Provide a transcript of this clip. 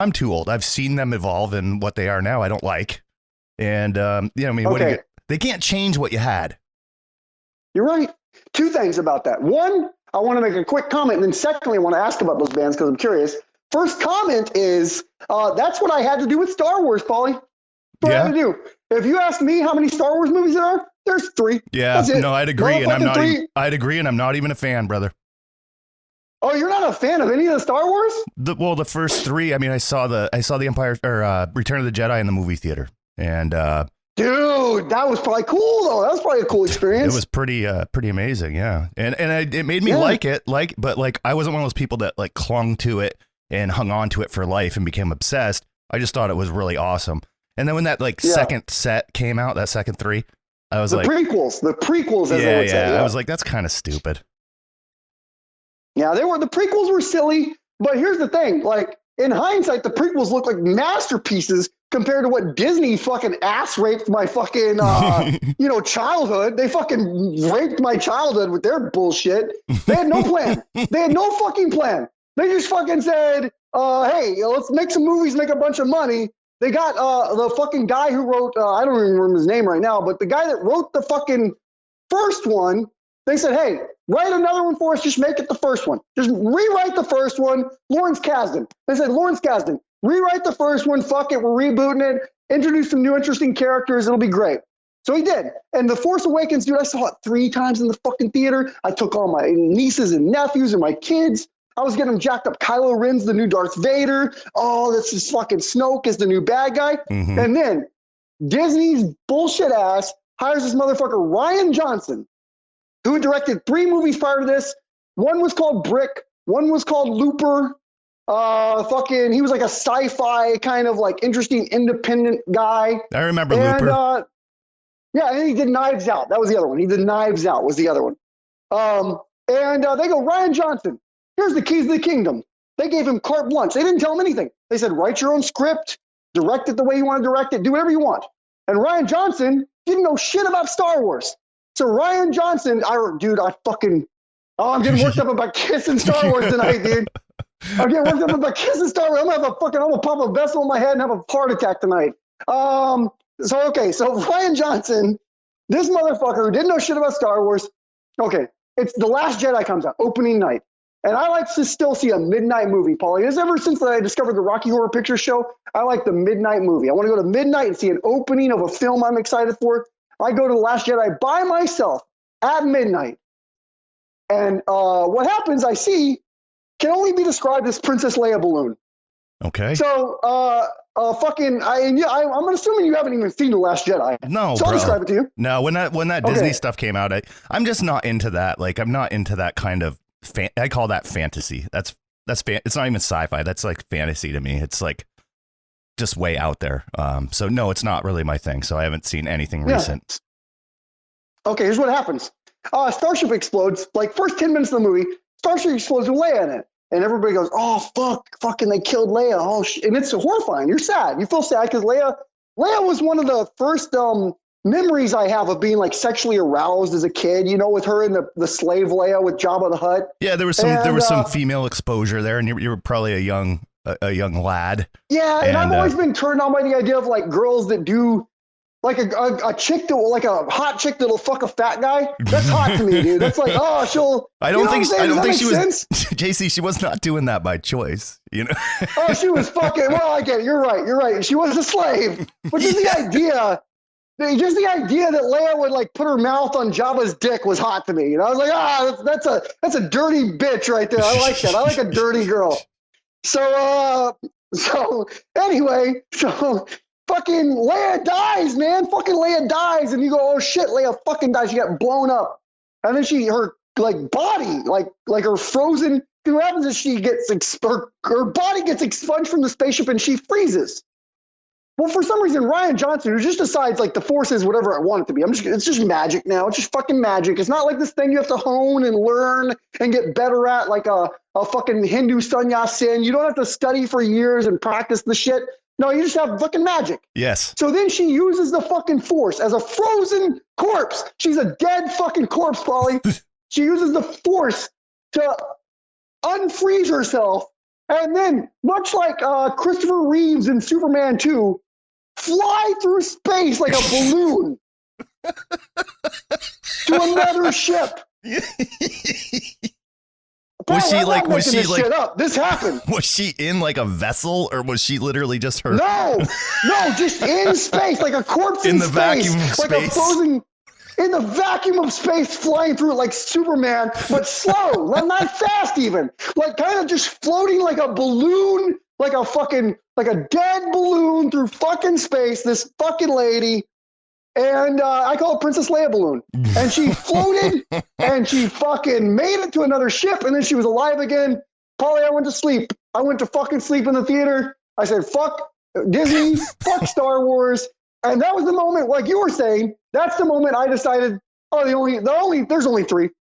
I'm too old. I've seen them evolve, and what they are now, I don't like. And I mean, they can't change what you had. You're right. Two things about that. One, I want to make a quick comment, and then secondly, I want to ask about those bands because I'm curious. First comment is that's what I had to do with Star Wars, Paulie. That's what I had to do. If you ask me how many Star Wars movies there are, there's 3. Yeah, no, I'd agree, and I'm not even a fan, brother. Oh, you're not a fan of any of the Star Wars? The first 3. I mean, I saw the Empire or Return of the Jedi in the movie theater, and dude, that was probably cool though. That was probably a cool experience. It was pretty amazing, yeah. And it made me like it, but I wasn't one of those people that like clung to it and hung on to it for life and became obsessed. I just thought it was really awesome. And then when that second set came out, that second 3, I was the prequels, as they would say. I was like, that's kind of stupid. Yeah, the prequels were silly, but here's the thing, like in hindsight, the prequels look like masterpieces compared to what Disney fucking ass raped my fucking, childhood. They fucking raped my childhood with their bullshit. They had no plan. They had no fucking plan. They just fucking said, hey, let's make some movies, make a bunch of money. They got the fucking guy who wrote, I don't even remember his name right now, but the guy that wrote the fucking first one, they said, hey, write another one for us. Just make it the first one. Just rewrite the first one. Lawrence Kasdan. They said, Lawrence Kasdan, rewrite the first one. Fuck it. We're rebooting it. Introduce some new interesting characters. It'll be great. So he did. And The Force Awakens, dude, I saw it 3 times in the fucking theater. I took all my nieces and nephews and my kids. I was getting them jacked up. Kylo Ren's the new Darth Vader. Oh, this is fucking Snoke is the new bad guy. Mm-hmm. And then Disney's bullshit ass hires this motherfucker, Rian Johnson, who directed 3 movies prior to this. One was called Brick. One was called Looper. He was like a sci-fi kind of like interesting independent guy. I remember Looper. And he did Knives Out. That was the other one. He did Knives Out was the other one. They go, Rian Johnson, here's the keys to the kingdom. They gave him carte blanche. They didn't tell him anything. They said, write your own script, direct it the way you want to direct it, do whatever you want. And Rian Johnson didn't know shit about Star Wars. So Rian Johnson, I'm getting worked up about kissing Star Wars tonight, dude. I'm getting worked up about kissing Star Wars. I'm gonna pop a vessel in my head and have a heart attack tonight. So Rian Johnson, this motherfucker who didn't know shit about Star Wars. Okay, it's The Last Jedi comes out opening night, and I like to still see a midnight movie, Paulie. It's ever since I discovered the Rocky Horror Picture Show, I like the midnight movie. I want to go to midnight and see an opening of a film I'm excited for. I go to The Last Jedi by myself at midnight. And what happens, I see, can only be described as Princess Leia balloon. Okay. So, I'm assuming you haven't even seen The Last Jedi. No, so I'll describe it to you. No, when that Disney stuff came out, I'm just not into that. Like, I'm not into that kind of, I call that fantasy. It's not even sci-fi. That's like fantasy to me. It's like just way out there. So no, it's not really my thing. So I haven't seen anything recent. Okay, here's what happens. Starship explodes. Like first 10 minutes of the movie, Starship explodes with Leia in it. And everybody goes, oh, fucking they killed Leia. Oh, and it's horrifying. You're sad. You feel sad because Leia was one of the first memories I have of being like sexually aroused as a kid, with her and the slave Leia with Jabba the Hutt. Yeah, there was some female exposure there, and you were probably a young lad. Yeah, and I've always been turned on by the idea of like girls that do like a chick that like a hot chick that'll fuck a fat guy. That's hot to me, dude. That's like, oh, she'll. I don't think she was. JC, she was not doing that by choice. Oh, she was fucking. Well, I get it. You're right. She was a slave, but just the idea that Leia would like put her mouth on Jabba's dick was hot to me. I was like, that's a dirty bitch right there. I like that. I like a dirty girl. So anyway, fucking Leia dies, man. Fucking Leia dies, and you go, oh shit, Leia fucking dies. She got blown up, and then her like body, like her frozen. What happens is she gets her body gets expunged from the spaceship, and she freezes. Well, for some reason, Rian Johnson, who just decides like the Force is whatever I want it to be. It's just magic now. It's just fucking magic. It's not like this thing you have to hone and learn and get better at, like a fucking Hindu sannyasin. You don't have to study for years and practice the shit. No, you just have fucking magic. Yes. So then she uses the fucking Force as a frozen corpse. She's a dead fucking corpse, Paulie. She uses the Force to unfreeze herself And then, much like Christopher Reeves in Superman 2, fly through space like a balloon to another ship. Was she like? Was she like? Shit up. This happened. Was she in like a vessel, or was she literally just her? No, just in space, like a corpse in the space, vacuum of like space. a frozen. In the vacuum of space, flying through it like Superman, but slow, not fast even. Like kind of just floating like a balloon, like a dead balloon through fucking space. This fucking lady, and I call it Princess Leia balloon. And she floated, and she fucking made it to another ship, and then she was alive again. Polly, I went to sleep. I went to fucking sleep in the theater. I said, fuck Disney, fuck Star Wars. And that was the moment, like you were saying, that's the moment I decided, there's only three.